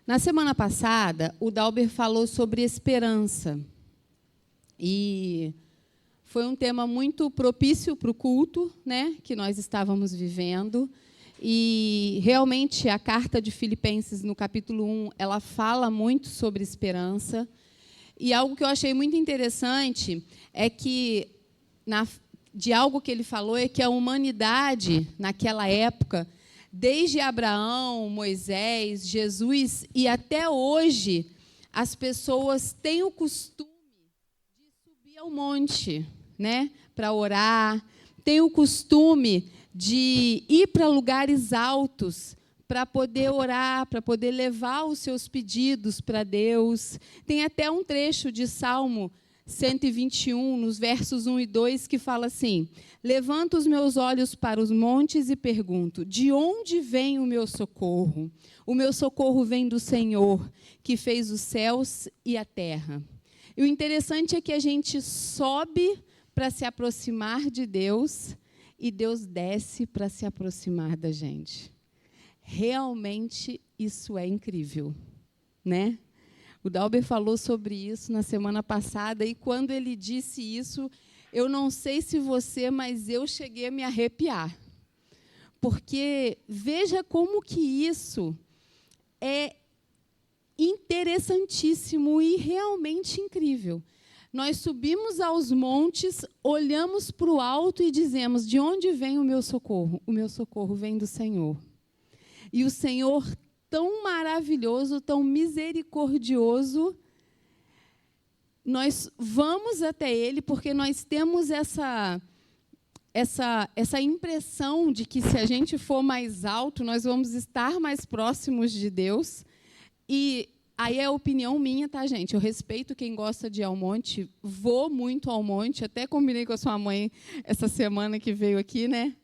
Na semana passada, o Dalber falou sobre esperança. E foi um tema muito propício para o culto, né, que nós estávamos vivendo. E, realmente, a carta de Filipenses, no capítulo 1, ela fala muito sobre esperança. E algo que eu achei muito interessante é que, de algo que ele falou, é que a humanidade, naquela época, desde Abraão, Moisés, Jesus e até hoje, as pessoas têm o costume de subir ao monte, né, para orar, têm o costume de ir para lugares altos para poder orar, para poder levar os seus pedidos para Deus. Tem até um trecho de Salmo 121, nos versos 1 e 2, que fala assim: levanto os meus olhos para os montes e pergunto, de onde vem o meu socorro? O meu socorro vem do Senhor, que fez os céus e a terra. E o interessante é que a gente sobe para se aproximar de Deus e Deus desce para se aproximar da gente. Realmente isso é incrível, né? O Dalber falou sobre isso na semana passada, e quando ele disse isso, eu não sei se você, mas eu cheguei a me arrepiar. Porque veja como que isso é interessantíssimo e realmente incrível. Nós subimos aos montes, olhamos para o alto e dizemos, de onde vem o meu socorro? O meu socorro vem do Senhor. E o Senhor, tão maravilhoso, tão misericordioso, nós vamos até Ele porque nós temos essa impressão de que, se a gente for mais alto, nós vamos estar mais próximos de Deus. E aí é opinião minha, tá, gente? Eu respeito quem gosta de ir ao monte, vou muito ao monte, até combinei com a sua mãe essa semana que veio aqui, né,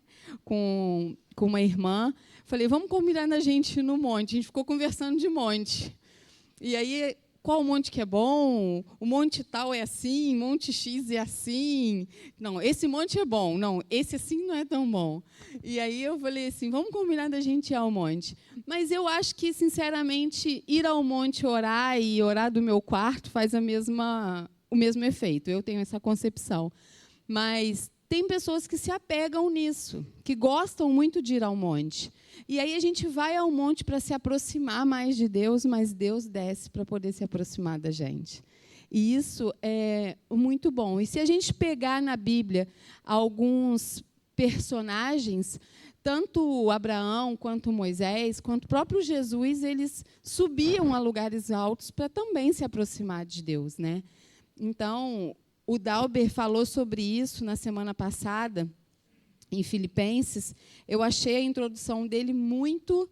com uma irmã. Falei, vamos combinar na gente ir no monte. A gente ficou conversando de monte. E aí, qual monte que é bom? O monte tal é assim, monte X é assim. Não, esse monte é bom. Não, esse assim não é tão bom. E aí eu falei assim, vamos combinar da gente ir ao monte. Mas eu acho que, sinceramente, ir ao monte orar e orar do meu quarto faz o mesmo efeito. Eu tenho essa concepção. Mas tem pessoas que se apegam nisso, que gostam muito de ir ao monte. E aí a gente vai ao monte para se aproximar mais de Deus, mas Deus desce para poder se aproximar da gente. E isso é muito bom. E se a gente pegar na Bíblia alguns personagens, tanto Abraão, quanto Moisés, quanto o próprio Jesus, eles subiam a lugares altos para também se aproximar de Deus, né? Então, o Dalber falou sobre isso na semana passada, em Filipenses. Eu achei a introdução dele muito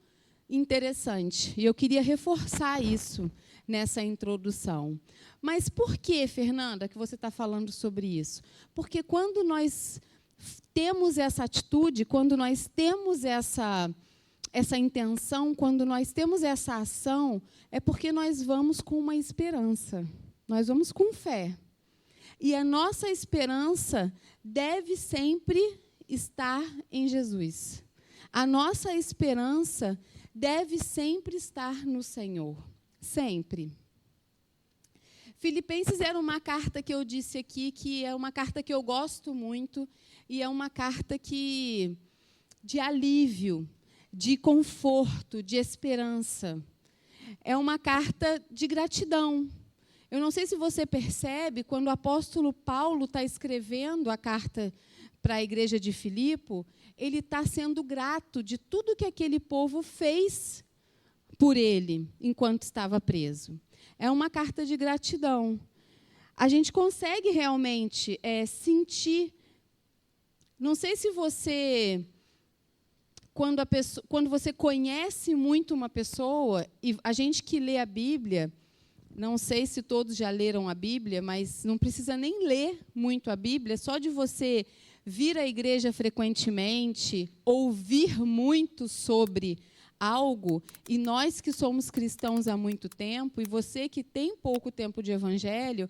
interessante. E eu queria reforçar isso nessa introdução. Mas por que, Fernanda, que você está falando sobre isso? Porque quando nós temos essa atitude, quando nós temos essa intenção, quando nós temos essa ação, é porque nós vamos com uma esperança. Nós vamos com fé. E a nossa esperança deve sempre estar em Jesus. A nossa esperança deve sempre estar no Senhor. Sempre. Filipenses era uma carta que eu disse aqui, que é uma carta que eu gosto muito, e é uma carta de alívio, de conforto, de esperança. É uma carta de gratidão. Eu não sei se você percebe, quando o apóstolo Paulo está escrevendo a carta para a igreja de Filipe, ele está sendo grato de tudo que aquele povo fez por ele, enquanto estava preso. É uma carta de gratidão. A gente consegue realmente sentir. Não sei se você, quando você conhece muito uma pessoa, e a gente que lê a Bíblia, não sei se todos já leram a Bíblia, mas não precisa nem ler muito a Bíblia, só de você vir à igreja frequentemente, ouvir muito sobre algo, e nós que somos cristãos há muito tempo, e você que tem pouco tempo de evangelho,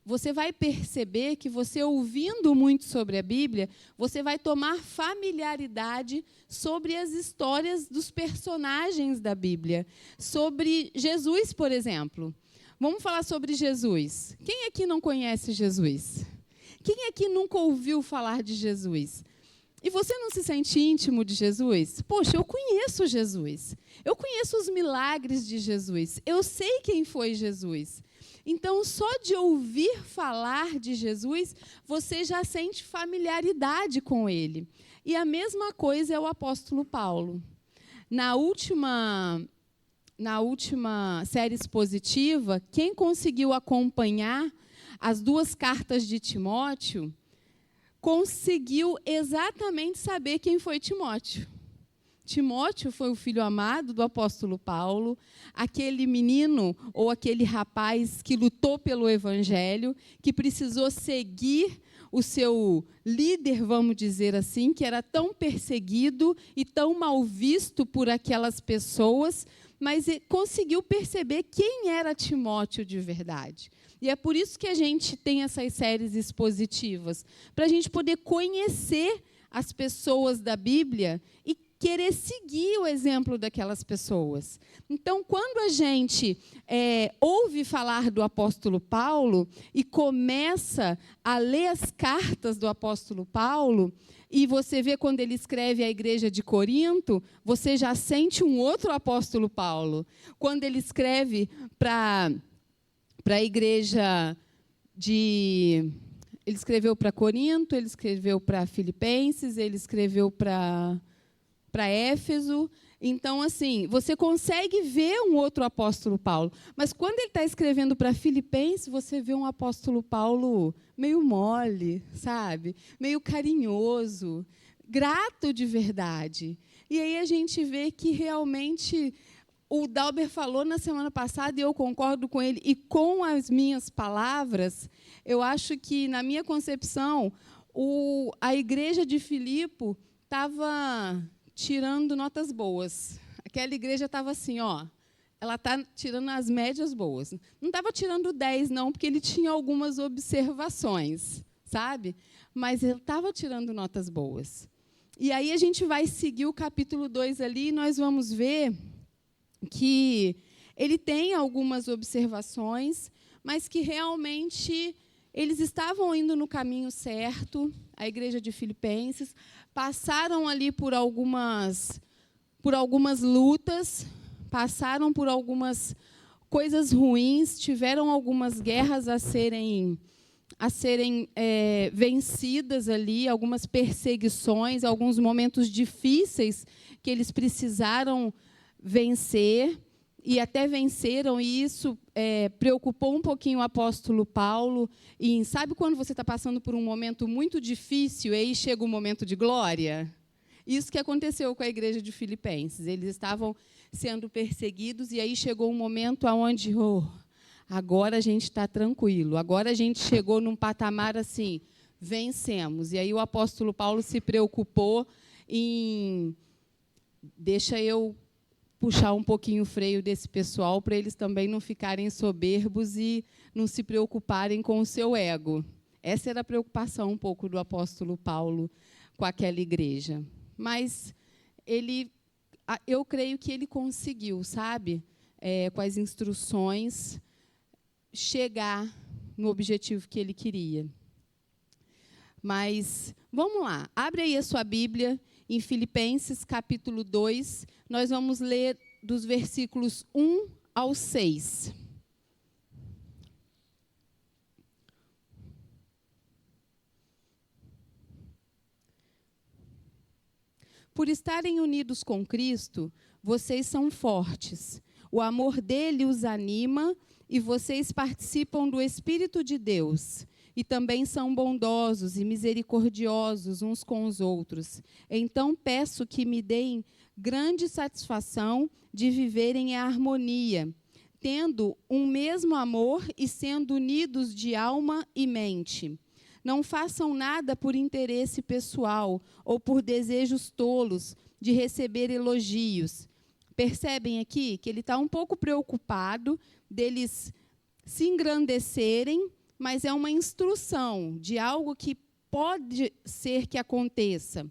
você vai perceber que você, ouvindo muito sobre a Bíblia, você vai tomar familiaridade sobre as histórias dos personagens da Bíblia. Sobre Jesus, por exemplo. Vamos falar sobre Jesus. Quem aqui não conhece Jesus? Quem aqui nunca ouviu falar de Jesus? E você não se sente íntimo de Jesus? Poxa, eu conheço Jesus. Eu conheço os milagres de Jesus. Eu sei quem foi Jesus. Então, só de ouvir falar de Jesus, você já sente familiaridade com ele. E a mesma coisa é o apóstolo Paulo. Na última série expositiva, quem conseguiu acompanhar as 2 cartas de Timóteo, conseguiu exatamente saber quem foi Timóteo. Timóteo foi o filho amado do apóstolo Paulo, aquele menino ou aquele rapaz que lutou pelo evangelho, que precisou seguir o seu líder, vamos dizer assim, que era tão perseguido e tão mal visto por aquelas pessoas, mas conseguiu perceber quem era Timóteo de verdade. E é por isso que a gente tem essas séries expositivas, para a gente poder conhecer as pessoas da Bíblia e querer seguir o exemplo daquelas pessoas. Então, quando a gente ouve falar do apóstolo Paulo e começa a ler as cartas do apóstolo Paulo, e você vê quando ele escreve à igreja de Corinto, você já sente um outro apóstolo Paulo. Quando ele escreve para a igreja de... Ele escreveu para Corinto, ele escreveu para Filipenses, ele escreveu para Éfeso. Então, assim, você consegue ver um outro apóstolo Paulo. Mas quando ele está escrevendo para Filipenses, você vê um apóstolo Paulo meio mole, sabe? Meio carinhoso, grato de verdade. E aí a gente vê que realmente o Dalber falou na semana passada, e eu concordo com ele, e com as minhas palavras, eu acho que, na minha concepção, a igreja de Filipe estava tirando notas boas. Aquela igreja estava assim, ela está tirando as médias boas. Não estava tirando 10, não, porque ele tinha algumas observações, sabe? Mas ele estava tirando notas boas. E aí a gente vai seguir o capítulo 2 ali, e nós vamos ver que ele tem algumas observações, mas que realmente eles estavam indo no caminho certo, a igreja de Filipenses, passaram ali por algumas lutas, passaram por algumas coisas ruins, tiveram algumas guerras a serem vencidas ali, algumas perseguições, alguns momentos difíceis que eles precisaram vencer, e até venceram, e isso preocupou um pouquinho o apóstolo Paulo. E sabe quando você está passando por um momento muito difícil, e aí chega um momento de glória? Isso que aconteceu com a igreja de Filipenses. Eles estavam sendo perseguidos, e aí chegou um momento onde, agora a gente está tranquilo, agora a gente chegou num patamar assim, vencemos. E aí o apóstolo Paulo se preocupou em... Deixa eu puxar um pouquinho o freio desse pessoal, para eles também não ficarem soberbos e não se preocuparem com o seu ego. Essa era a preocupação um pouco do apóstolo Paulo com aquela igreja. Mas eu creio que ele conseguiu, sabe, com as instruções, chegar no objetivo que ele queria. Mas, vamos lá, abre aí a sua Bíblia, em Filipenses, capítulo 2, nós vamos ler dos versículos 1 ao 6. Por estarem unidos com Cristo, vocês são fortes. O amor dele os anima e vocês participam do Espírito de Deus. E também são bondosos e misericordiosos uns com os outros. Então, peço que me deem grande satisfação de viverem em harmonia, tendo um mesmo amor e sendo unidos de alma e mente. Não façam nada por interesse pessoal ou por desejos tolos de receber elogios. Percebem aqui que ele está um pouco preocupado deles se engrandecerem mas é uma instrução de algo que pode ser que aconteça.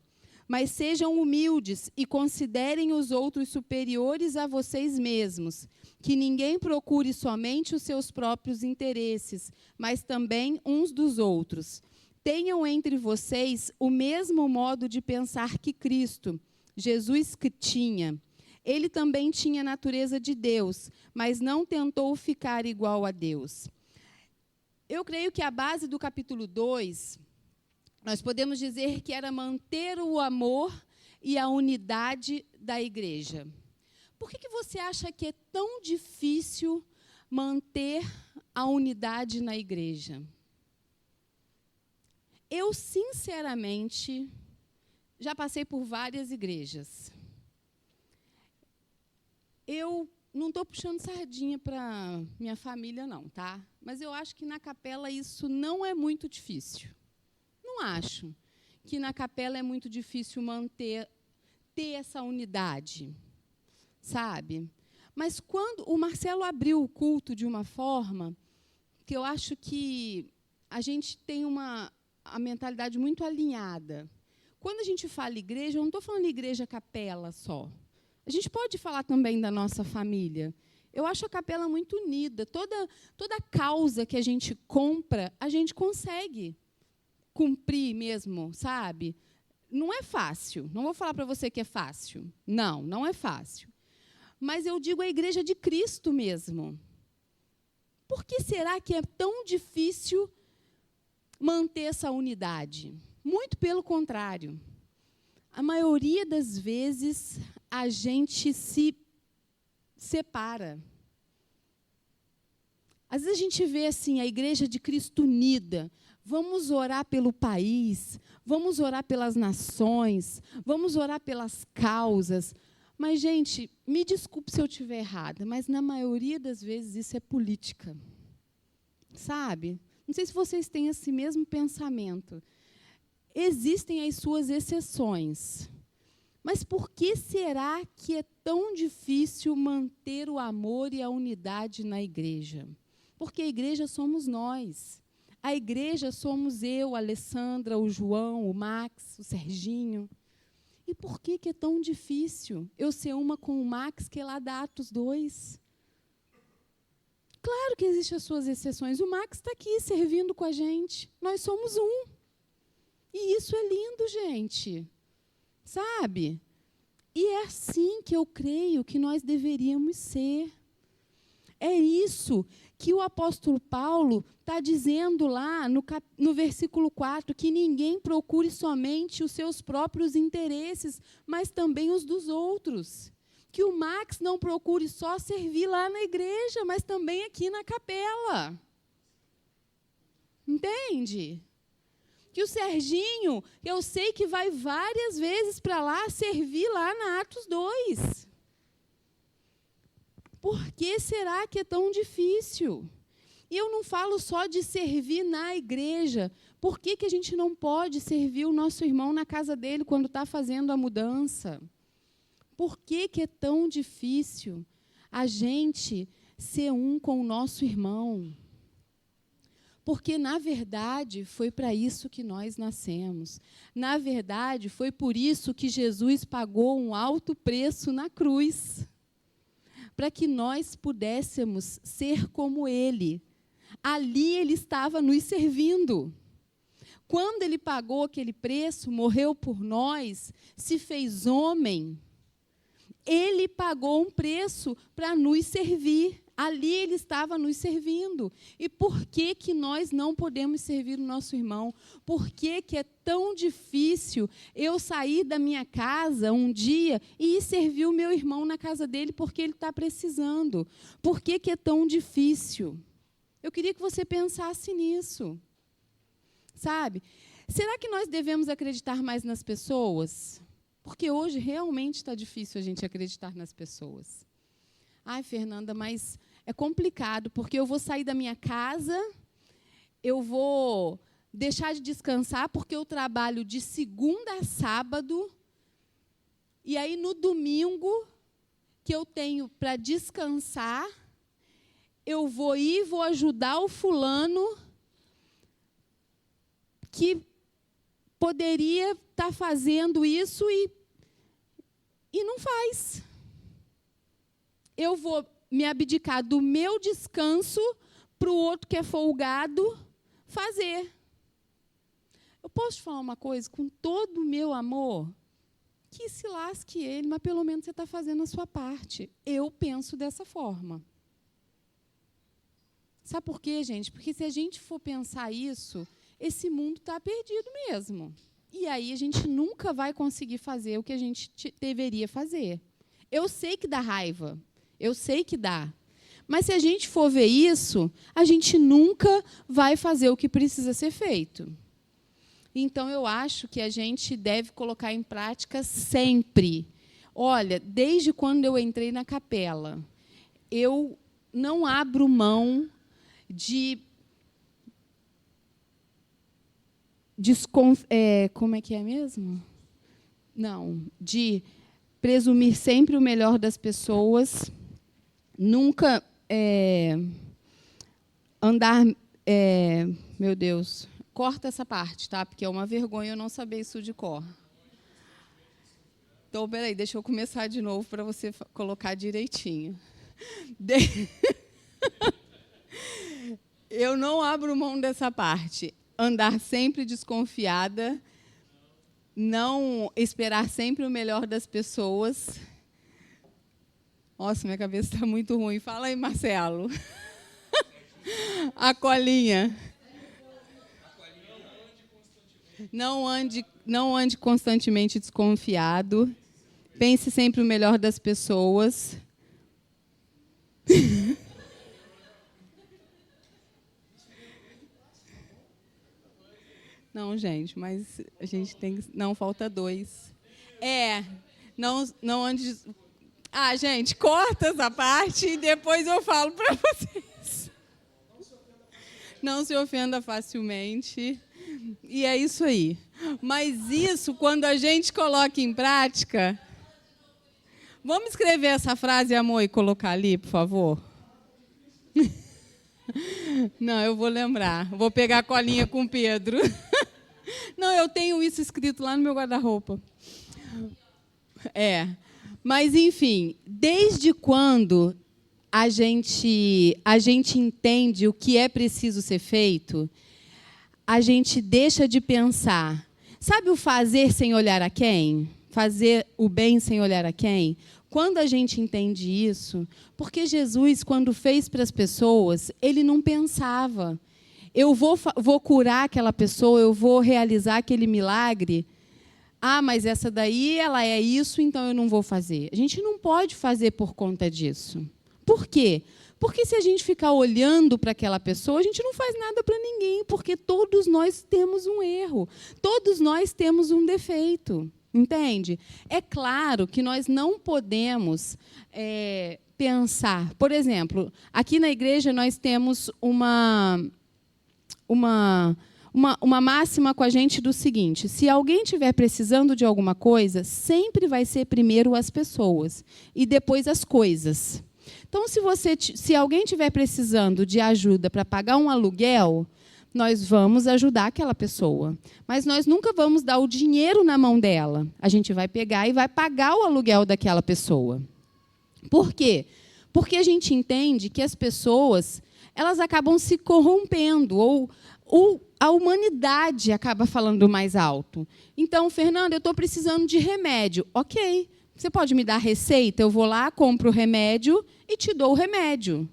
Mas sejam humildes e considerem os outros superiores a vocês mesmos, que ninguém procure somente os seus próprios interesses, mas também uns dos outros. Tenham entre vocês o mesmo modo de pensar que Cristo, Jesus que tinha. Ele também tinha a natureza de Deus, mas não tentou ficar igual a Deus. Eu creio que a base do capítulo 2, nós podemos dizer que era manter o amor e a unidade da igreja. Por que você acha que é tão difícil manter a unidade na igreja? Eu, sinceramente, já passei por várias igrejas. Eu não estou puxando sardinha para minha família, não, tá? Mas eu acho que na capela isso não é muito difícil. Não acho que na capela é muito difícil ter essa unidade, sabe? Mas quando o Marcelo abriu o culto de uma forma que eu acho que a gente tem a mentalidade muito alinhada. Quando a gente fala igreja, eu não estou falando igreja capela só. A gente pode falar também da nossa família. Eu acho a capela muito unida. Toda causa que a gente compra, a gente consegue cumprir mesmo, sabe? Não é fácil. Não vou falar para você que é fácil. Não, não é fácil. Mas eu digo a igreja de Cristo mesmo. Por que será que é tão difícil manter essa unidade? Muito pelo contrário. A maioria das vezes, a gente se separa. Às vezes a gente vê assim, a igreja de Cristo unida. Vamos orar pelo país, vamos orar pelas nações, vamos orar pelas causas. Mas, gente, me desculpe se eu estiver errada, mas na maioria das vezes isso é política. Sabe? Não sei se vocês têm esse mesmo pensamento. Existem as suas exceções. Mas por que será que é tão difícil manter o amor e a unidade na igreja? Porque a igreja somos nós. A igreja somos eu, a Alessandra, o João, o Max, o Serginho. E por que é tão difícil eu ser uma com o Max, que é lá da Atos 2? Claro que existem as suas exceções. O Max está aqui servindo com a gente. Nós somos um. E isso é lindo, gente. Sabe? E é assim que eu creio que nós deveríamos ser. É isso que o apóstolo Paulo está dizendo lá no versículo 4, que ninguém procure somente os seus próprios interesses, mas também os dos outros. Que o Max não procure só servir lá na igreja, mas também aqui na capela. Entende? Que o Serginho, eu sei que vai várias vezes para lá servir lá na Atos 2. Por que será que é tão difícil? E eu não falo só de servir na igreja. Por que a gente não pode servir o nosso irmão na casa dele quando está fazendo a mudança? Por que é tão difícil a gente ser um com o nosso irmão? Porque, na verdade, foi para isso que nós nascemos. Na verdade, foi por isso que Jesus pagou um alto preço na cruz. Para que nós pudéssemos ser como Ele. Ali Ele estava nos servindo. Quando Ele pagou aquele preço, morreu por nós, se fez homem, Ele pagou um preço para nos servir. Ali Ele estava nos servindo. E por que nós não podemos servir o nosso irmão? Por que é tão difícil eu sair da minha casa um dia e ir servir o meu irmão na casa dele porque ele está precisando? Por que é tão difícil? Eu queria que você pensasse nisso. Sabe? Será que nós devemos acreditar mais nas pessoas? Porque hoje realmente está difícil a gente acreditar nas pessoas. Ai, Fernanda, mas é complicado, porque eu vou sair da minha casa, eu vou deixar de descansar, porque eu trabalho de segunda a sábado, e aí no domingo, que eu tenho para descansar, eu vou ajudar o fulano, que poderia estar fazendo isso e não faz. Eu vou me abdicar do meu descanso para o outro que é folgado fazer. Eu posso te falar uma coisa, com todo o meu amor, que se lasque ele, mas pelo menos você está fazendo a sua parte. Eu penso dessa forma. Sabe por quê, gente? Porque se a gente for pensar isso, esse mundo está perdido mesmo. E aí a gente nunca vai conseguir fazer o que a gente deveria fazer. Eu sei que dá raiva, eu sei que dá. Mas se a gente for ver isso, a gente nunca vai fazer o que precisa ser feito. Então, eu acho que a gente deve colocar em prática sempre. Olha, desde quando eu entrei na capela, eu não abro mão de como é que é mesmo? Não, de presumir sempre o melhor das pessoas, nunca andar... meu Deus... Corta essa parte, tá? Porque é uma vergonha eu não saber isso de cor. Então, peraí, deixa eu começar de novo para você colocar direitinho. Eu não abro mão dessa parte. Andar sempre desconfiada, não esperar sempre o melhor das pessoas. Nossa, minha cabeça está muito ruim. Fala aí, Marcelo. A colinha. Não ande constantemente desconfiado. Pense sempre o melhor das pessoas. Não, gente, mas a gente tem que... Não, falta 2. Não ande... Ah, gente, corta essa parte e depois eu falo para vocês. Não se ofenda facilmente. E é isso aí. Mas isso, quando a gente coloca em prática... Vamos escrever essa frase, amor, e colocar ali, por favor? Não, eu vou lembrar. Vou pegar a colinha com o Pedro. Não, eu tenho isso escrito lá no meu guarda-roupa. Mas, enfim, desde quando a gente entende o que é preciso ser feito... a gente deixa de pensar. Sabe o fazer sem olhar a quem? Fazer o bem sem olhar a quem? Quando a gente entende isso, porque Jesus, quando fez para as pessoas, ele não pensava. Eu vou curar aquela pessoa, eu vou realizar aquele milagre. Ah, mas essa daí, ela é isso, então eu não vou fazer. A gente não pode fazer por conta disso. Por quê? Porque se a gente ficar olhando para aquela pessoa, a gente não faz nada para ninguém, porque todos nós temos um erro, todos nós temos um defeito, entende? É claro que nós não podemos pensar... Por exemplo, aqui na igreja nós temos uma máxima com a gente do seguinte: se alguém estiver precisando de alguma coisa, sempre vai ser primeiro as pessoas e depois as coisas. Então, se alguém estiver precisando de ajuda para pagar um aluguel, nós vamos ajudar aquela pessoa. Mas nós nunca vamos dar o dinheiro na mão dela. A gente vai pegar e vai pagar o aluguel daquela pessoa. Por quê? Porque a gente entende que as pessoas elas acabam se corrompendo, ou a humanidade acaba falando mais alto. Então, Fernanda, eu estou precisando de remédio. Ok. Você pode me dar a receita? Eu vou lá, compro o remédio e te dou o remédio.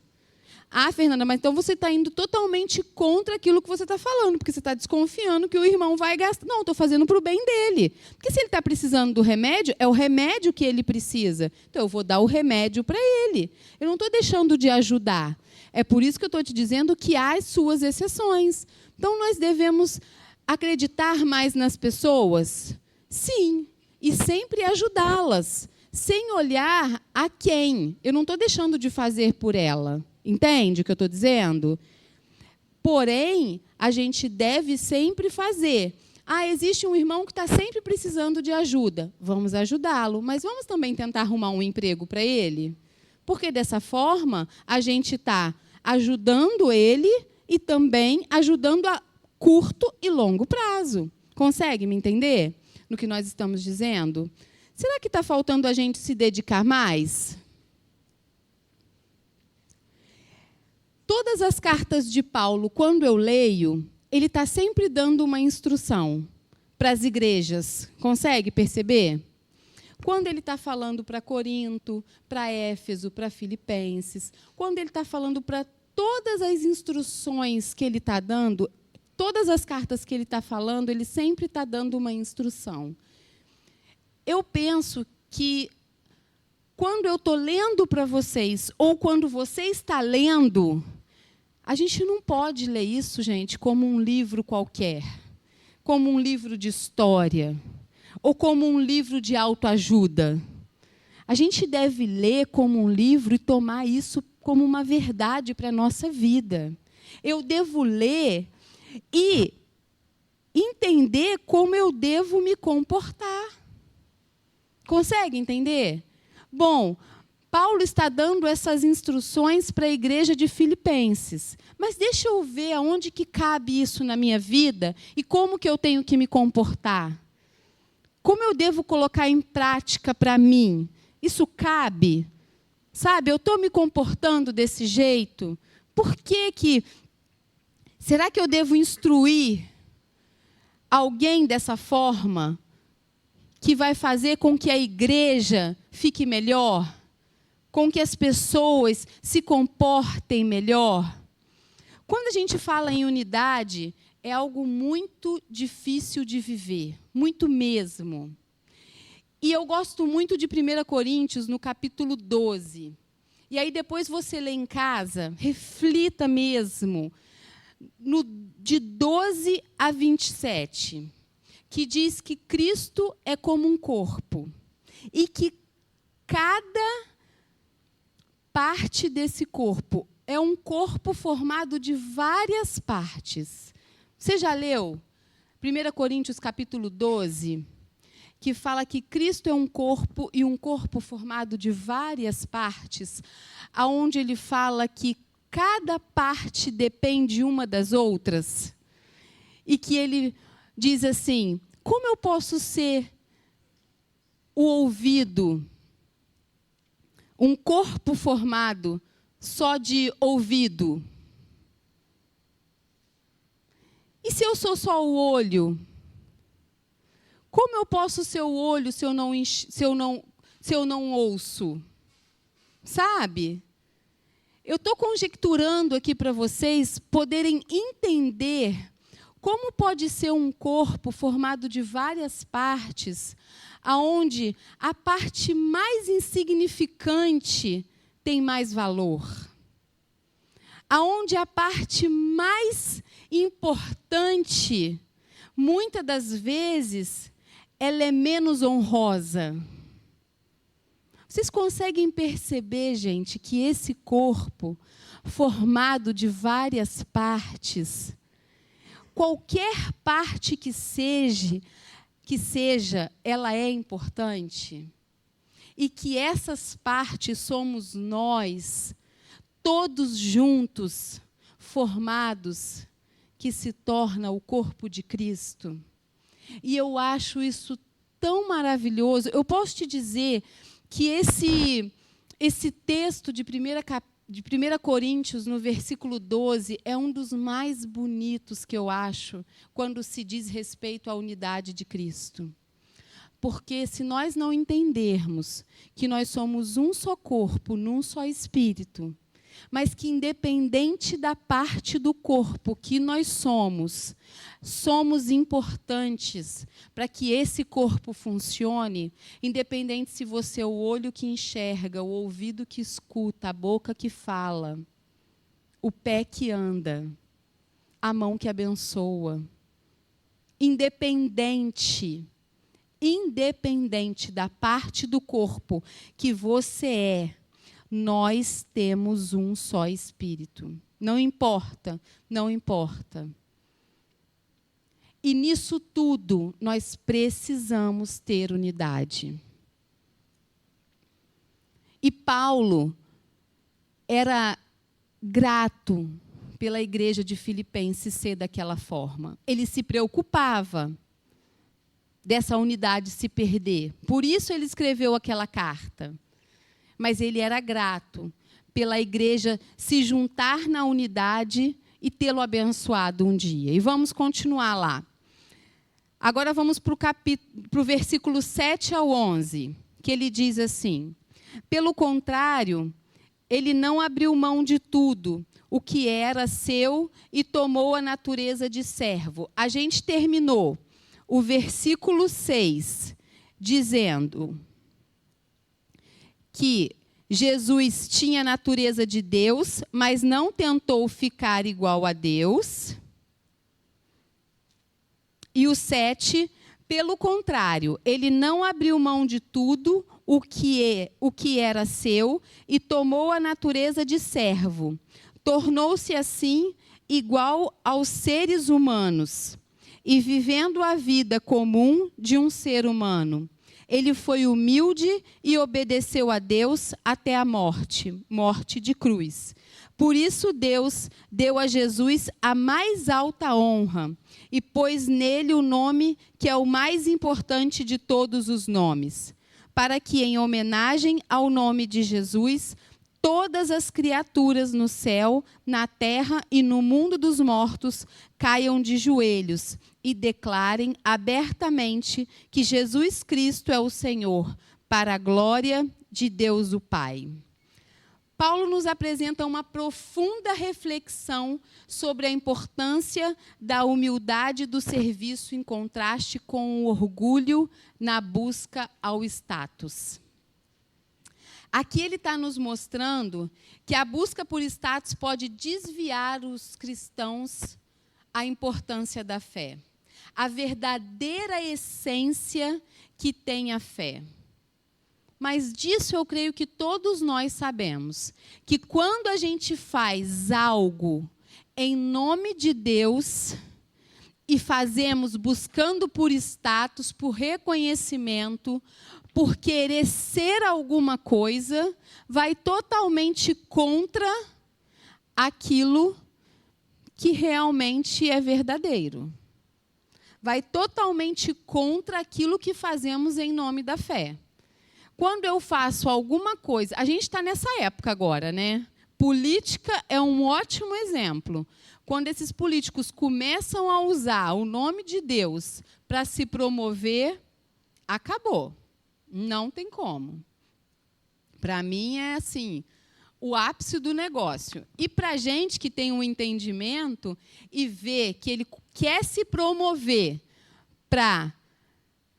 Ah, Fernanda, mas então você está indo totalmente contra aquilo que você está falando, porque você está desconfiando que o irmão vai gastar. Não, estou fazendo para o bem dele. Porque se ele está precisando do remédio, é o remédio que ele precisa. Então, eu vou dar o remédio para ele. Eu não estou deixando de ajudar. É por isso que eu estou te dizendo que há as suas exceções. Então, nós devemos acreditar mais nas pessoas? Sim. E sempre ajudá-las, sem olhar a quem. Eu não estou deixando de fazer por ela. Entende o que eu estou dizendo? Porém, a gente deve sempre fazer. Ah, existe um irmão que está sempre precisando de ajuda. Vamos ajudá-lo, mas vamos também tentar arrumar um emprego para ele? Porque, dessa forma, a gente está ajudando ele e também ajudando a curto e longo prazo. Consegue me entender no que nós estamos dizendo? Será que está faltando a gente se dedicar mais? Todas as cartas de Paulo, quando eu leio, ele está sempre dando uma instrução para as igrejas. Consegue perceber? Quando ele está falando para Corinto, para Éfeso, para Filipenses, quando ele está falando para todas as instruções que ele está dando, todas as cartas que ele está falando, ele sempre está dando uma instrução. Eu penso que, quando eu estou lendo para vocês, ou quando você está lendo, a gente não pode ler isso, gente, como um livro qualquer, como um livro de história, ou como um livro de autoajuda. A gente deve ler como um livro e tomar isso como uma verdade para a nossa vida. Eu devo ler e entender como eu devo me comportar. Consegue entender? Bom, Paulo está dando essas instruções para a igreja de Filipenses. Mas deixa eu ver aonde que cabe isso na minha vida e como que eu tenho que me comportar. Como eu devo colocar em prática para mim? Isso cabe? Sabe, eu estou me comportando desse jeito? Por que que... Será que eu devo instruir alguém dessa forma que vai fazer com que a igreja fique melhor? Com que as pessoas se comportem melhor? Quando a gente fala em unidade, é algo muito difícil de viver, muito mesmo. E eu gosto muito de 1 Coríntios, no capítulo 12. E aí depois você lê em casa, reflita mesmo, de 12 a 27, que diz que Cristo é como um corpo, e que cada parte desse corpo é um corpo formado de várias partes. Você já leu 1 Coríntios capítulo 12, que fala que Cristo é um corpo e um corpo formado de várias partes, aonde ele fala que cada parte depende uma das outras? E que ele diz assim: como eu posso ser o ouvido, um corpo formado só de ouvido? E se eu sou só o olho? Como eu posso ser o olho se eu não ouço? Sabe? Eu estou conjecturando aqui para vocês poderem entender como pode ser um corpo formado de várias partes, aonde a parte mais insignificante tem mais valor, aonde a parte mais importante, muitas das vezes, ela é menos honrosa. Vocês conseguem perceber, gente, que esse corpo, formado de várias partes, qualquer parte que seja, ela é importante? E que essas partes somos nós, todos juntos, formados, que se torna o corpo de Cristo. E eu acho isso tão maravilhoso. Eu posso te dizer que esse texto de 1 Coríntios, no versículo 12, é um dos mais bonitos que eu acho, quando se diz respeito à unidade de Cristo. Porque se nós não entendermos que nós somos um só corpo, num só espírito, mas que, independente da parte do corpo que nós somos importantes para que esse corpo funcione, independente se você é o olho que enxerga, o ouvido que escuta, a boca que fala, o pé que anda, a mão que abençoa, independente da parte do corpo que você é, nós temos um só espírito. Não importa, não importa. E nisso tudo, nós precisamos ter unidade. E Paulo era grato pela igreja de Filipenses ser daquela forma. Ele se preocupava dessa unidade se perder. Por isso ele escreveu aquela carta. Mas ele era grato pela igreja se juntar na unidade e tê-lo abençoado um dia. E vamos continuar lá. Agora vamos para o versículo 7 ao 11, que ele diz assim: pelo contrário, ele não abriu mão de tudo o que era seu e tomou a natureza de servo. A gente terminou o versículo 6 dizendo que Jesus tinha a natureza de Deus, mas não tentou ficar igual a Deus. E o 7, pelo contrário, ele não abriu mão de tudo o que era seu e tomou a natureza de servo. Tornou-se assim igual aos seres humanos e vivendo a vida comum de um ser humano. Ele foi humilde e obedeceu a Deus até a morte de cruz. Por isso Deus deu a Jesus a mais alta honra e pôs nele o nome que é o mais importante de todos os nomes, para que, em homenagem ao nome de Jesus, todas as criaturas no céu, na terra e no mundo dos mortos caiam de joelhos e declarem abertamente que Jesus Cristo é o Senhor, para a glória de Deus o Pai. Paulo nos apresenta uma profunda reflexão sobre a importância da humildade do serviço em contraste com o orgulho na busca ao status. Aqui ele está nos mostrando que a busca por status pode desviar os cristãos à importância da fé, a verdadeira essência que tem a fé. Mas disso eu creio que todos nós sabemos, que quando a gente faz algo em nome de Deus e fazemos buscando por status, por reconhecimento, por querer ser alguma coisa, vai totalmente contra aquilo que realmente é verdadeiro. Vai totalmente contra aquilo que fazemos em nome da fé. Quando eu faço alguma coisa, a gente está nessa época agora, né? Política é um ótimo exemplo. Quando esses políticos começam a usar o nome de Deus para se promover, acabou. Não tem como. Para mim é assim, o ápice do negócio. E para a gente que tem um entendimento e vê que ele quer se promover para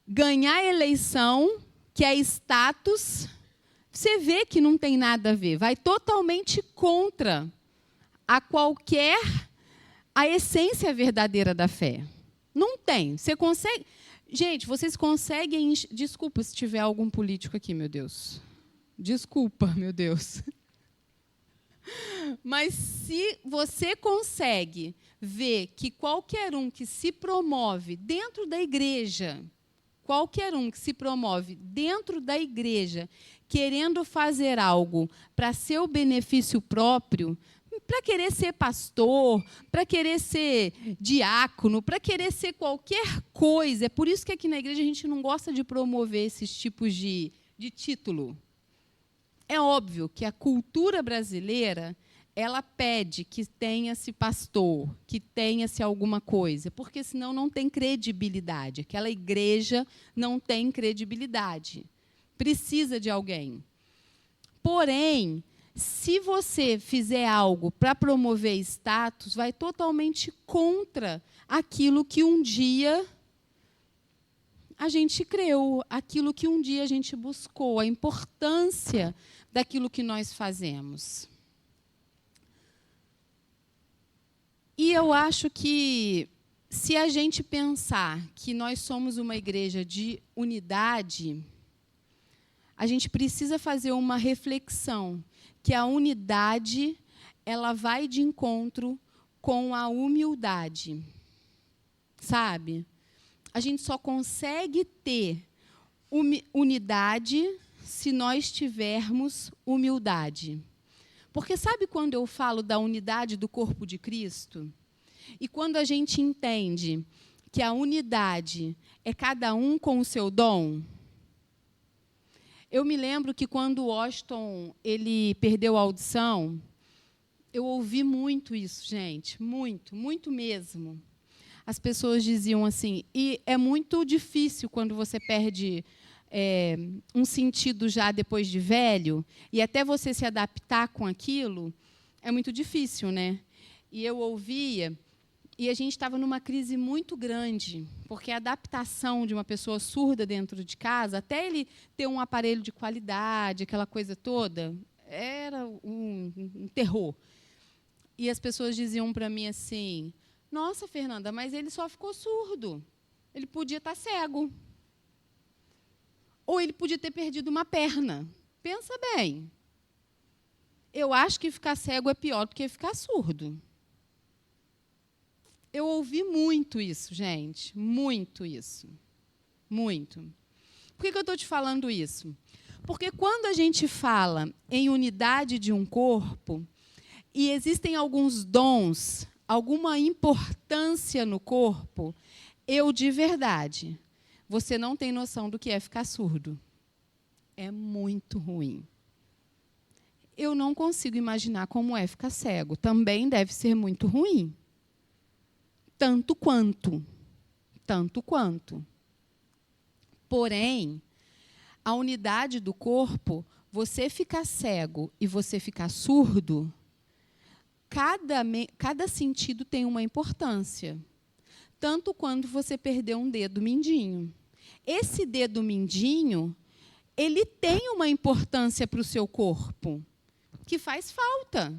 ganhar a eleição, que é status, você vê que não tem nada a ver. Vai totalmente contra a essência verdadeira da fé. Não tem. Você consegue... Gente, vocês conseguem... Desculpa se tiver algum político aqui, meu Deus. Desculpa, meu Deus. Mas se você consegue ver que qualquer um que se promove dentro da igreja, querendo fazer algo para seu benefício próprio, para querer ser pastor, para querer ser diácono, para querer ser qualquer coisa. É por isso que aqui na igreja a gente não gosta de promover esses tipos de título. É óbvio que a cultura brasileira, ela pede que tenha-se pastor, que tenha-se alguma coisa, porque senão não tem credibilidade. Aquela igreja não tem credibilidade. Precisa de alguém. Porém, se você fizer algo para promover status, vai totalmente contra aquilo que um dia a gente creu, aquilo que um dia a gente buscou, a importância daquilo que nós fazemos. E eu acho que, se a gente pensar que nós somos uma igreja de unidade, a gente precisa fazer uma reflexão, que a unidade ela vai de encontro com a humildade. Sabe? A gente só consegue ter unidade se nós tivermos humildade. Porque sabe quando eu falo da unidade do corpo de Cristo? E quando a gente entende que a unidade é cada um com o seu dom? Eu me lembro que quando o Washington ele perdeu a audição, eu ouvi muito isso, gente, muito, muito mesmo. As pessoas diziam assim, e é muito difícil quando você perde um sentido já depois de velho, e até você se adaptar com aquilo, é muito difícil, né? E eu ouvia, e a gente estava numa crise muito grande, porque a adaptação de uma pessoa surda dentro de casa, até ele ter um aparelho de qualidade, aquela coisa toda, era um terror. E as pessoas diziam para mim assim, nossa, Fernanda, mas ele só ficou surdo. Ele podia estar cego. Ou ele podia ter perdido uma perna. Pensa bem. Eu acho que ficar cego é pior do que ficar surdo. Eu ouvi muito isso, gente. Muito isso. Muito. Por que eu estou te falando isso? Porque quando a gente fala em unidade de um corpo, e existem alguns dons, alguma importância no corpo, eu de verdade, você não tem noção do que é ficar surdo. É muito ruim. Eu não consigo imaginar como é ficar cego. Também deve ser muito ruim. Tanto quanto. Tanto quanto. Porém, a unidade do corpo, você ficar cego e você ficar surdo, cada sentido tem uma importância. Tanto quando você perdeu um dedo mindinho. Esse dedo mindinho, ele tem uma importância para o seu corpo, que faz falta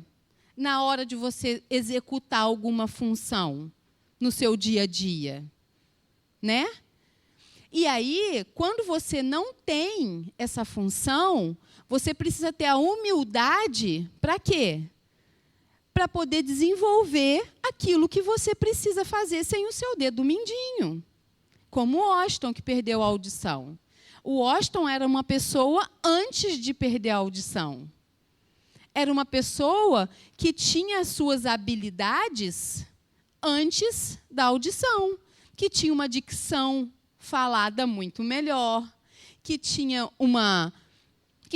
na hora de você executar alguma função no seu dia a dia, né? E aí, quando você não tem essa função, você precisa ter a humildade para quê? Para poder desenvolver aquilo que você precisa fazer sem o seu dedo mindinho. Como o Washington, que perdeu a audição. O Washington era uma pessoa antes de perder a audição. Era uma pessoa que tinha as suas habilidades antes da audição, que tinha uma dicção falada muito melhor, que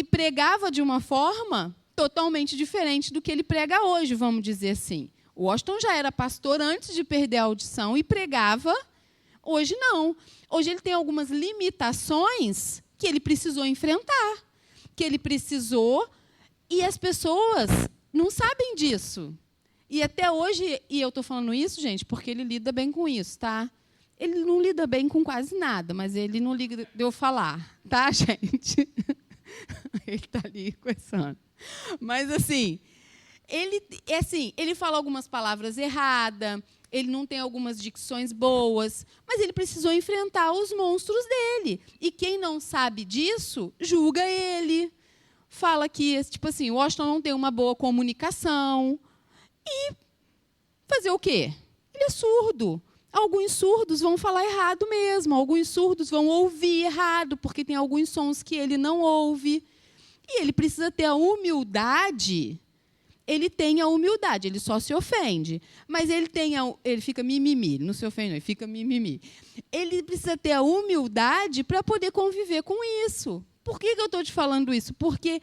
pregava de uma forma totalmente diferente do que ele prega hoje, vamos dizer assim. O Washington já era pastor antes de perder a audição e pregava, hoje não. Hoje ele tem algumas limitações que ele precisou enfrentar, que ele precisou, e as pessoas não sabem disso. E até hoje, e eu estou falando isso, gente, porque ele lida bem com isso, tá? Ele não lida bem com quase nada, mas ele não liga de eu falar, tá, gente? Ele está ali coçando. Mas, assim, ele fala algumas palavras erradas, ele não tem algumas dicções boas, mas ele precisou enfrentar os monstros dele. E quem não sabe disso, julga ele. Fala que, tipo assim, o Washington não tem uma boa comunicação. E fazer o quê? Ele é surdo. Alguns surdos vão falar errado mesmo, alguns surdos vão ouvir errado, porque tem alguns sons que ele não ouve. E ele precisa ter a humildade. Ele tem a humildade, ele só se ofende. Mas ele fica mimimi, não se ofende, não, ele fica mimimi. Ele precisa ter a humildade para poder conviver com isso. Por que eu estou te falando isso? Porque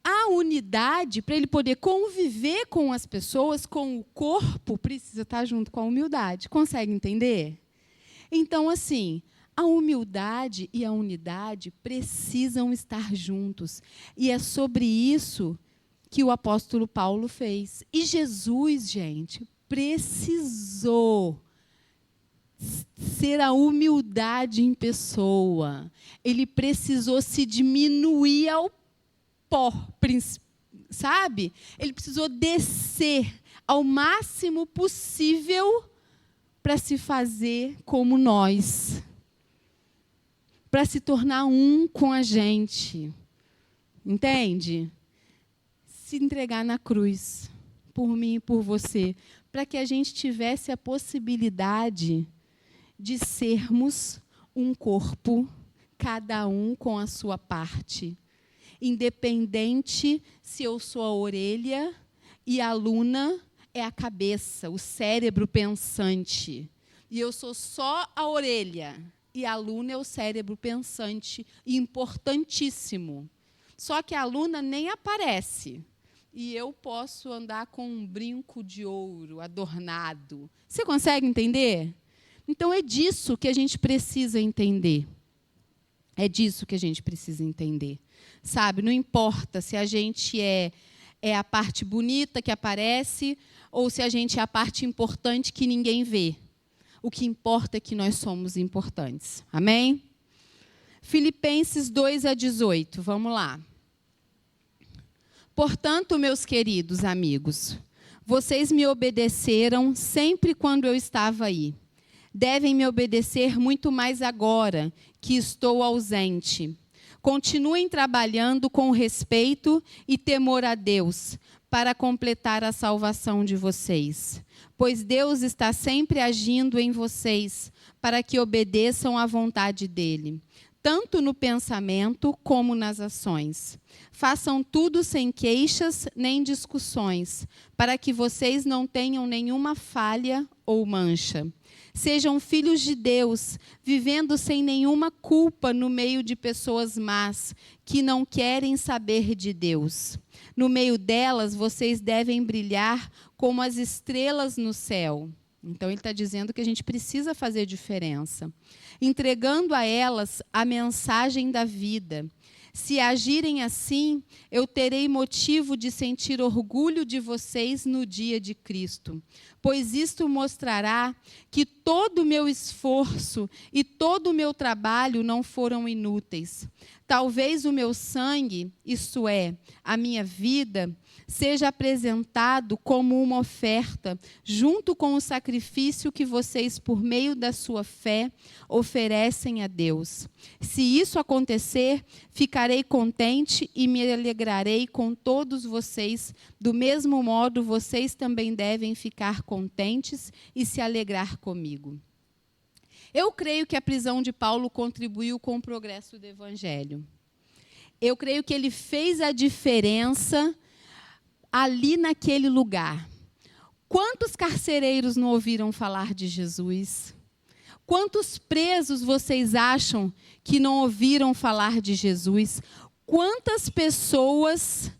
a unidade, para ele poder conviver com as pessoas, com o corpo, precisa estar junto com a humildade. Consegue entender? Então, assim, a humildade e a unidade precisam estar juntos. E é sobre isso que o apóstolo Paulo fez. E Jesus, gente, precisou ser a humildade em pessoa. Ele precisou se diminuir ao pó, sabe? Ele precisou descer ao máximo possível para se fazer como nós, para se tornar um com a gente, entende? Se entregar na cruz, por mim e por você, para que a gente tivesse a possibilidade de sermos um corpo, cada um com a sua parte. independente se eu sou a orelha e a Luna é a cabeça, o cérebro pensante. E eu sou só a orelha, e a Luna é o cérebro pensante, importantíssimo. Só que a Luna nem aparece. E eu posso andar com um brinco de ouro adornado. Você consegue entender? Então, é disso que a gente precisa entender. É disso que a gente precisa entender. Sabe, não importa se a gente é a parte bonita que aparece ou se a gente é a parte importante que ninguém vê. O que importa é que nós somos importantes. Amém? Filipenses 2:18. Vamos lá. Portanto, meus queridos amigos, vocês me obedeceram sempre quando eu estava aí. Devem me obedecer muito mais agora que estou ausente. Continuem trabalhando com respeito e temor a Deus para completar a salvação de vocês. Pois Deus está sempre agindo em vocês para que obedeçam à vontade dEle, tanto no pensamento como nas ações. Façam tudo sem queixas nem discussões, para que vocês não tenham nenhuma falha ou mancha. Sejam filhos de Deus, vivendo sem nenhuma culpa no meio de pessoas más, que não querem saber de Deus. No meio delas, vocês devem brilhar como as estrelas no céu. Então, ele está dizendo que a gente precisa fazer diferença. Entregando a elas a mensagem da vida. Se agirem assim, eu terei motivo de sentir orgulho de vocês no dia de Cristo, pois isto mostrará que todo o meu esforço e todo o meu trabalho não foram inúteis. Talvez o meu sangue, isto é, a minha vida, seja apresentado como uma oferta, junto com o sacrifício que vocês, por meio da sua fé, oferecem a Deus. Se isso acontecer, ficarei contente e me alegrarei com todos vocês. Do mesmo modo, vocês também devem ficar contentes e se alegrar comigo. Eu creio que a prisão de Paulo contribuiu com o progresso do Evangelho. Eu creio que ele fez a diferença ali naquele lugar. Quantos carcereiros não ouviram falar de Jesus? Quantos presos vocês acham que não ouviram falar de Jesus? Quantas pessoas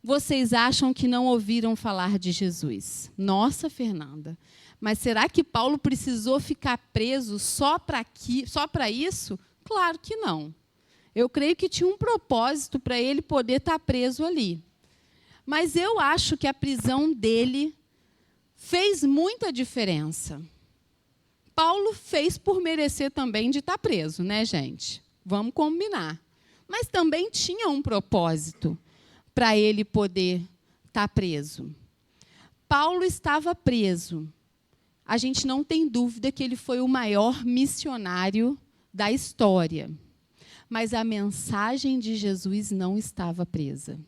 vocês acham que não ouviram falar de Jesus? Nossa, Fernanda, mas será que Paulo precisou ficar preso só para isso? Claro que não. Eu creio que tinha um propósito para ele poder estar preso ali. Mas eu acho que a prisão dele fez muita diferença. Paulo fez por merecer também de estar preso, né, gente? Vamos combinar. Mas também tinha um propósito para ele poder estar preso. Paulo estava preso. A gente não tem dúvida que ele foi o maior missionário da história. Mas a mensagem de Jesus não estava presa.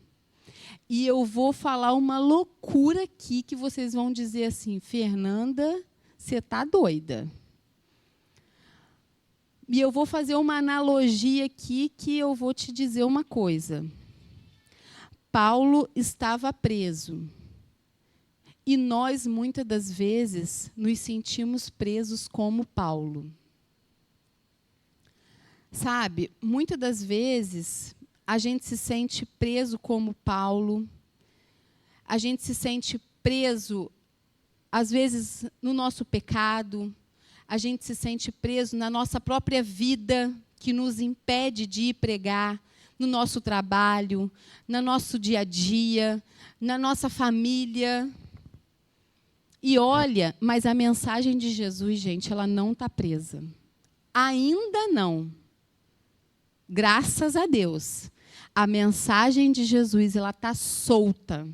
E eu vou falar uma loucura aqui que vocês vão dizer assim, Fernanda, você está doida. E eu vou fazer uma analogia aqui que eu vou te dizer uma coisa. Paulo estava preso. E nós, muitas das vezes, nos sentimos presos como Paulo. Sabe, muitas das vezes, a gente se sente preso como Paulo. A gente se sente preso, às vezes, no nosso pecado. A gente se sente preso na nossa própria vida, que nos impede de ir pregar, no nosso trabalho, no nosso dia a dia, na nossa família. E olha, mas a mensagem de Jesus, gente, ela não está presa. Ainda não. Graças a Deus. A mensagem de Jesus, ela está solta.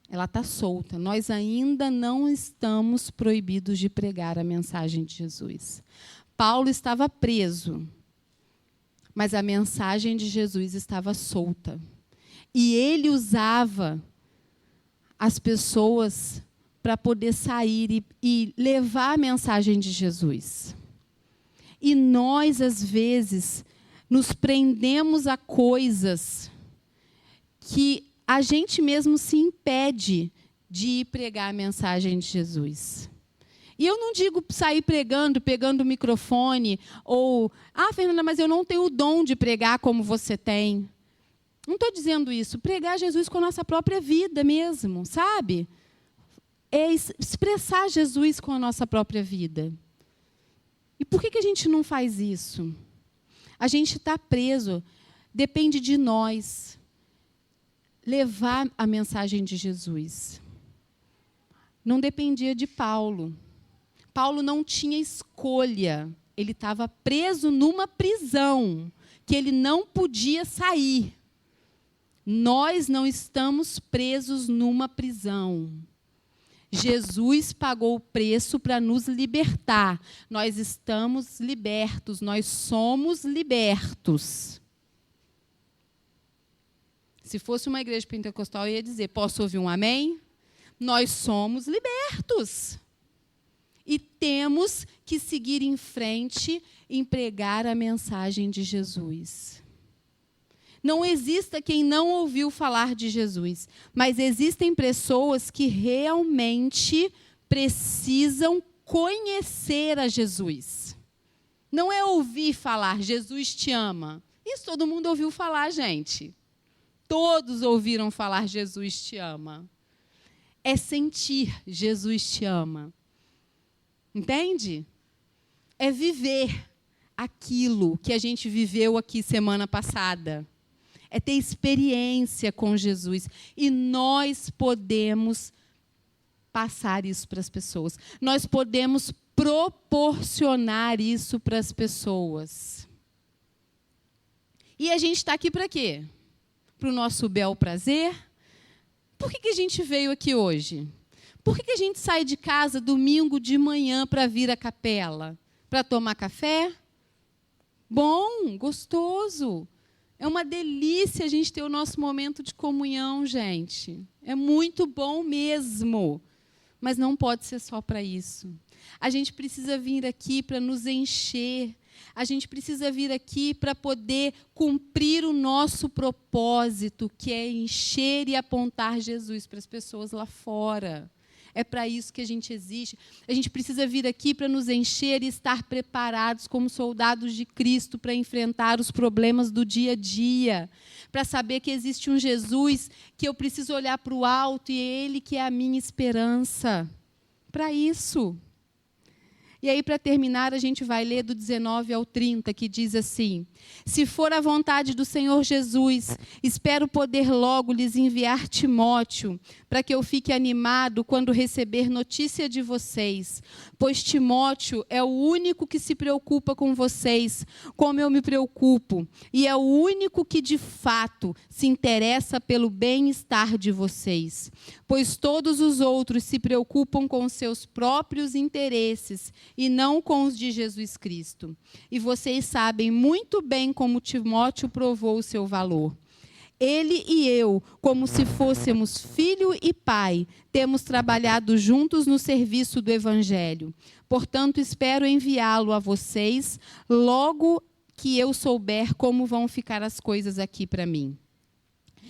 Ela está solta. Nós ainda não estamos proibidos de pregar a mensagem de Jesus. Paulo estava preso, mas a mensagem de Jesus estava solta. E ele usava as pessoas para poder sair e levar a mensagem de Jesus. E nós, às vezes, nos prendemos a coisas que a gente mesmo se impede de ir pregar a mensagem de Jesus. E eu não digo sair pregando, pegando o microfone, ou, Fernanda, mas eu não tenho o dom de pregar como você tem. Não estou dizendo isso. Pregar Jesus com a nossa própria vida mesmo, sabe? É expressar Jesus com a nossa própria vida. E por que a gente não faz isso? A gente está preso. Depende de nós levar a mensagem de Jesus. Não dependia de Paulo. Paulo não tinha escolha. Ele estava preso numa prisão que ele não podia sair. Nós não estamos presos numa prisão. Jesus pagou o preço para nos libertar. Nós estamos libertos, nós somos libertos. Se fosse uma igreja pentecostal, eu ia dizer, posso ouvir um amém? Nós somos libertos. E temos que seguir em frente em pregar a mensagem de Jesus. Não exista quem não ouviu falar de Jesus, mas existem pessoas que realmente precisam conhecer a Jesus. Não é ouvir falar, Jesus te ama. Isso todo mundo ouviu falar, gente. Todos ouviram falar, Jesus te ama. É sentir, Jesus te ama. Entende? É viver aquilo que a gente viveu aqui semana passada. É ter experiência com Jesus. E nós podemos passar isso para as pessoas. Nós podemos proporcionar isso para as pessoas. E a gente está aqui para quê? Para o nosso bel prazer? Por que a gente veio aqui hoje? Por que a gente sai de casa domingo de manhã para vir à capela? Para tomar café? Bom, gostoso. É uma delícia a gente ter o nosso momento de comunhão, gente. É muito bom mesmo. Mas não pode ser só para isso. A gente precisa vir aqui para nos encher. A gente precisa vir aqui para poder cumprir o nosso propósito, que é encher e apontar Jesus para as pessoas lá fora. É para isso que a gente existe. A gente precisa vir aqui para nos encher e estar preparados como soldados de Cristo para enfrentar os problemas do dia a dia. Para saber que existe um Jesus que eu preciso olhar para o alto e é Ele que é a minha esperança. Para isso. E aí, para terminar, a gente vai ler do 19 ao 30, que diz assim: se for a vontade do Senhor Jesus, espero poder logo lhes enviar Timóteo, para que eu fique animado quando receber notícia de vocês. Pois Timóteo é o único que se preocupa com vocês, como eu me preocupo, e é o único que, de fato, se interessa pelo bem-estar de vocês. Pois todos os outros se preocupam com seus próprios interesses, e não com os de Jesus Cristo. E vocês sabem muito bem como Timóteo provou o seu valor. Ele e eu, como se fôssemos filho e pai, temos trabalhado juntos no serviço do Evangelho. Portanto, espero enviá-lo a vocês logo que eu souber como vão ficar as coisas aqui para mim.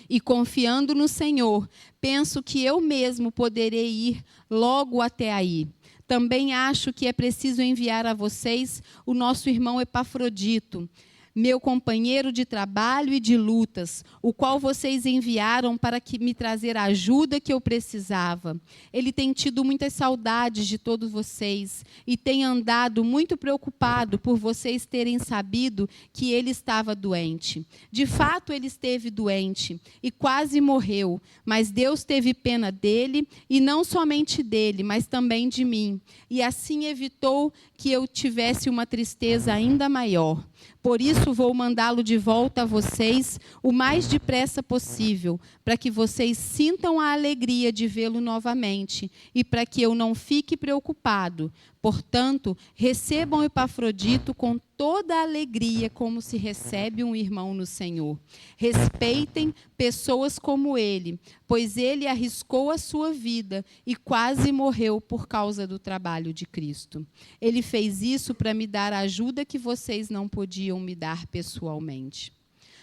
E confiando no Senhor, penso que eu mesmo poderei ir logo até aí. Também acho que é preciso enviar a vocês o nosso irmão Epafrodito, meu companheiro de trabalho e de lutas, o qual vocês enviaram para me trazer a ajuda que eu precisava. Ele tem tido muitas saudades de todos vocês e tem andado muito preocupado por vocês terem sabido que ele estava doente. De fato, ele esteve doente e quase morreu, mas Deus teve pena dele, e não somente dele, mas também de mim. E assim evitou que eu tivesse uma tristeza ainda maior. Por isso, vou mandá-lo de volta a vocês o mais depressa possível, para que vocês sintam a alegria de vê-lo novamente e para que eu não fique preocupado. Portanto, recebam Epafrodito com toda a alegria como se recebe um irmão no Senhor. Respeitem pessoas como ele, pois ele arriscou a sua vida e quase morreu por causa do trabalho de Cristo. Ele fez isso para me dar a ajuda que vocês não podiam me dar pessoalmente.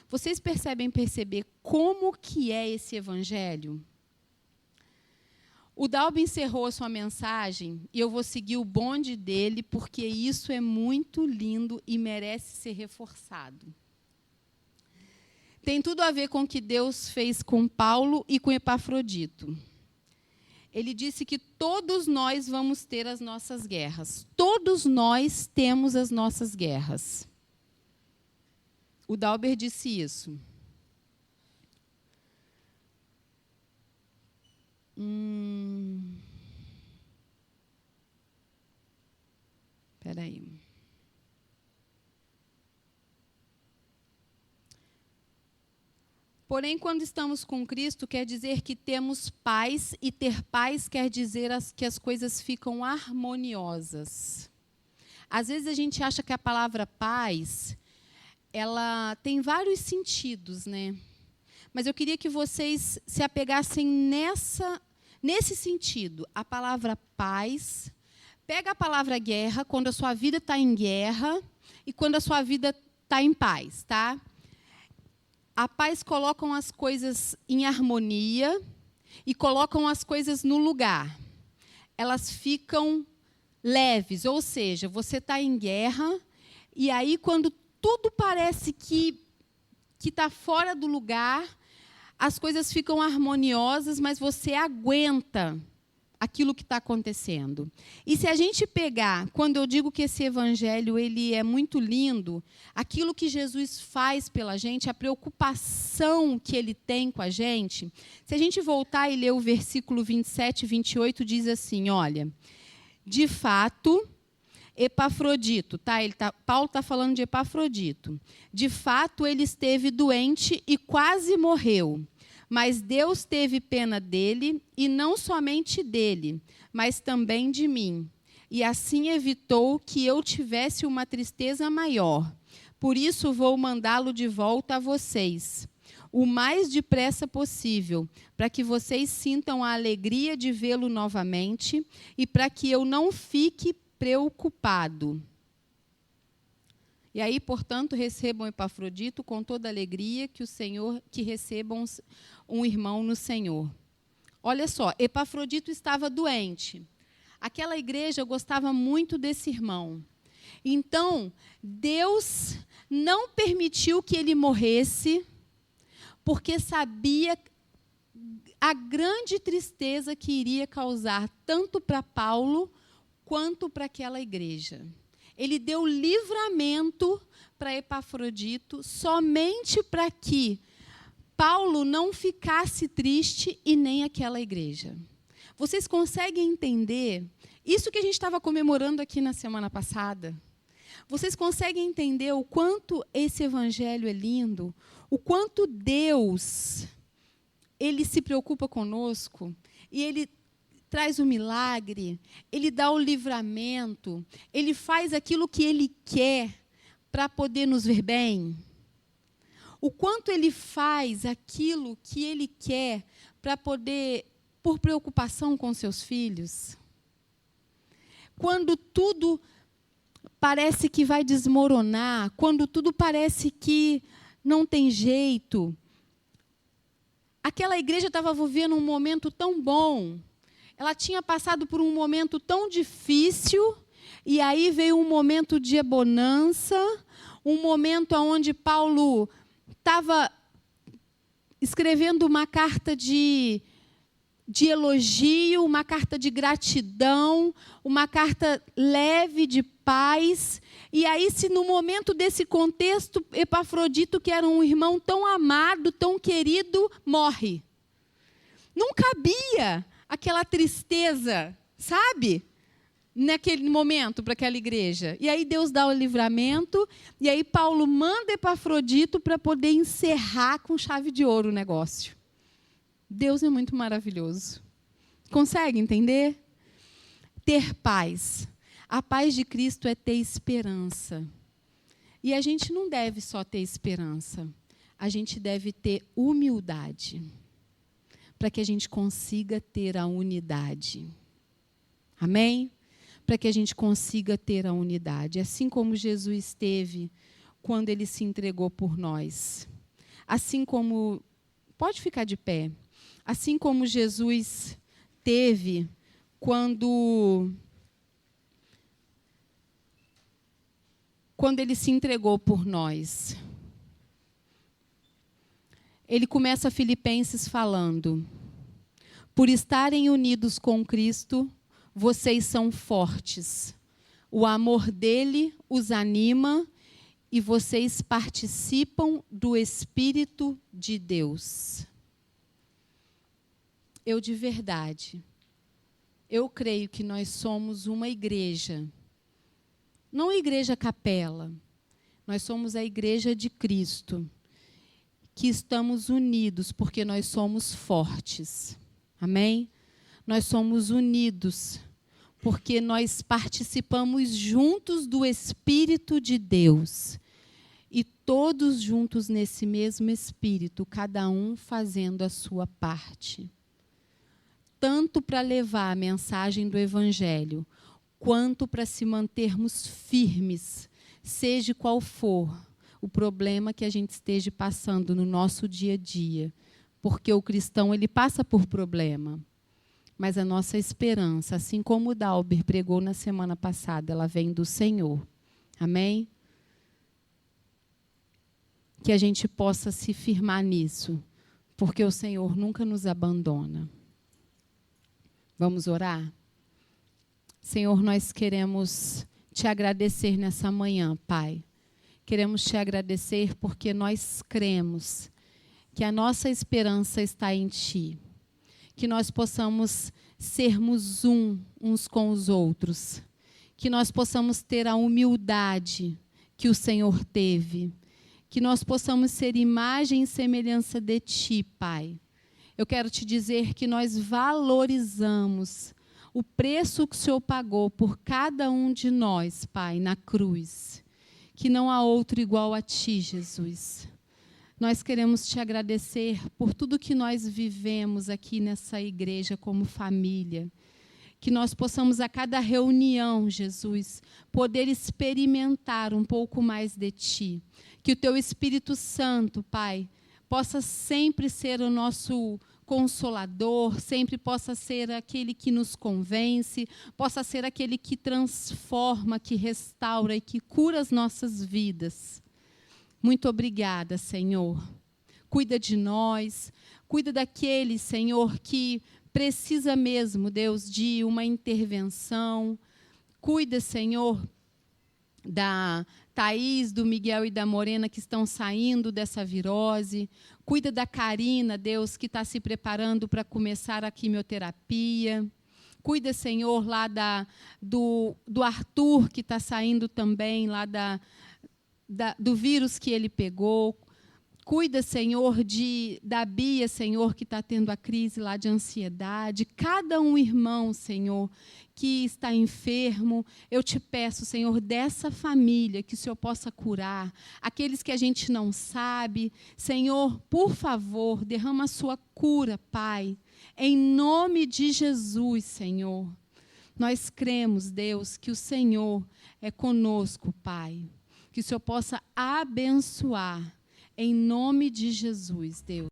Vocês perceber como que é esse evangelho? O Dalby encerrou a sua mensagem e eu vou seguir o bonde dele, porque isso é muito lindo e merece ser reforçado. Tem tudo a ver com o que Deus fez com Paulo e com Epafrodito. Ele disse que todos nós vamos ter as nossas guerras. Todos nós temos as nossas guerras. O Dalber disse isso. Espera aí. Porém, quando estamos com Cristo, quer dizer que temos paz, e ter paz quer dizer que as coisas ficam harmoniosas. Às vezes a gente acha que a palavra paz, ela tem vários sentidos, né? Mas eu queria que vocês se apegassem nesse sentido. A palavra paz, pega a palavra guerra, quando a sua vida está em guerra e quando a sua vida está em paz, tá? A paz colocam as coisas em harmonia e colocam as coisas no lugar. Elas ficam leves, ou seja, você está em guerra e aí quando tudo parece que está fora do lugar, as coisas ficam harmoniosas, mas você aguenta aquilo que está acontecendo. E se a gente pegar, quando eu digo que esse evangelho ele é muito lindo, aquilo que Jesus faz pela gente, a preocupação que ele tem com a gente, se a gente voltar e ler o versículo 27 e 28, diz assim, olha, de fato, Epafrodito, tá? Paulo está falando de Epafrodito. De fato, ele esteve doente e quase morreu. Mas Deus teve pena dele, e não somente dele, mas também de mim. E assim evitou que eu tivesse uma tristeza maior. Por isso vou mandá-lo de volta a vocês, o mais depressa possível, para que vocês sintam a alegria de vê-lo novamente e para que eu não fique preocupado. E aí, portanto, recebam Epafrodito com toda alegria, que recebam um irmão no Senhor. Olha só, Epafrodito estava doente. Aquela igreja gostava muito desse irmão. Então, Deus não permitiu que ele morresse, porque sabia a grande tristeza que iria causar tanto para Paulo quanto para aquela igreja. Ele deu livramento para Epafrodito somente para que Paulo não ficasse triste e nem aquela igreja. Vocês conseguem entender isso que a gente estava comemorando aqui na semana passada? Vocês conseguem entender o quanto esse evangelho é lindo? O quanto Deus, ele se preocupa conosco e ele traz o milagre, ele dá o livramento, ele faz aquilo que ele quer para poder nos ver bem. O quanto ele faz aquilo que ele quer para poder, por preocupação com seus filhos. Quando tudo parece que vai desmoronar, quando tudo parece que não tem jeito. Aquela igreja estava vivendo um momento tão bom. Ela tinha passado por um momento tão difícil, e aí veio um momento de bonança, um momento onde Paulo estava escrevendo uma carta de elogio, uma carta de gratidão, uma carta leve de paz. E aí, se no momento desse contexto, Epafrodito, que era um irmão tão amado, tão querido, morre. Não cabia aquela tristeza, sabe? Naquele momento, para aquela igreja. E aí Deus dá o livramento, e aí Paulo manda Epafrodito para poder encerrar com chave de ouro o negócio. Deus é muito maravilhoso. Consegue entender? Ter paz. A paz de Cristo é ter esperança. E a gente não deve só ter esperança, a gente deve ter humildade, para que a gente consiga ter a unidade. Amém? Para que a gente consiga ter a unidade, assim como Jesus teve quando ele se entregou por nós. Assim como, pode ficar de pé, assim como Jesus teve quando ele se entregou por nós. Ele começa Filipenses falando: por estarem unidos com Cristo, vocês são fortes. O amor dele os anima e vocês participam do Espírito de Deus. Eu, de verdade, eu creio que nós somos uma igreja, não a igreja capela, nós somos a igreja de Cristo, que estamos unidos porque nós somos fortes. Amém? Nós somos unidos porque nós participamos juntos do Espírito de Deus. E todos juntos nesse mesmo Espírito, cada um fazendo a sua parte. Tanto para levar a mensagem do Evangelho, quanto para se mantermos firmes, seja qual for o problema que a gente esteja passando no nosso dia a dia. Porque o cristão, ele passa por problema. Mas a nossa esperança, assim como o Dalber pregou na semana passada, ela vem do Senhor. Amém? Que a gente possa se firmar nisso, porque o Senhor nunca nos abandona. Vamos orar? Senhor, nós queremos te agradecer nessa manhã, Pai. Queremos te agradecer porque nós cremos que a nossa esperança está em Ti. Que nós possamos sermos uns com os outros. Que nós possamos ter a humildade que o Senhor teve. Que nós possamos ser imagem e semelhança de Ti, Pai. Eu quero te dizer que nós valorizamos o preço que o Senhor pagou por cada um de nós, Pai, na cruz. Que não há outro igual a Ti, Jesus. Nós queremos te agradecer por tudo que nós vivemos aqui nessa igreja como família. Que nós possamos a cada reunião, Jesus, poder experimentar um pouco mais de Ti. Que o Teu Espírito Santo, Pai, possa sempre ser o nosso consolador, sempre possa ser aquele que nos convence, possa ser aquele que transforma, que restaura e que cura as nossas vidas. Muito obrigada, Senhor. Cuida de nós, cuida daquele, Senhor, que precisa mesmo, Deus, de uma intervenção. Cuida, Senhor, da Thaís, do Miguel e da Morena que estão saindo dessa virose. Cuida da Karina, Deus, que está se preparando para começar a quimioterapia. Cuida, Senhor, lá do Arthur, que está saindo também lá do vírus que ele pegou. Cuida, Senhor, da Bia, Senhor, que está tendo a crise lá de ansiedade. Cada um irmão, Senhor, que está enfermo, eu te peço, Senhor, dessa família, que o Senhor possa curar. Aqueles que a gente não sabe, Senhor, por favor, derrama a sua cura, Pai. Em nome de Jesus, Senhor. Nós cremos, Deus, que o Senhor é conosco, Pai. Que o Senhor possa abençoar. Em nome de Jesus, Deus.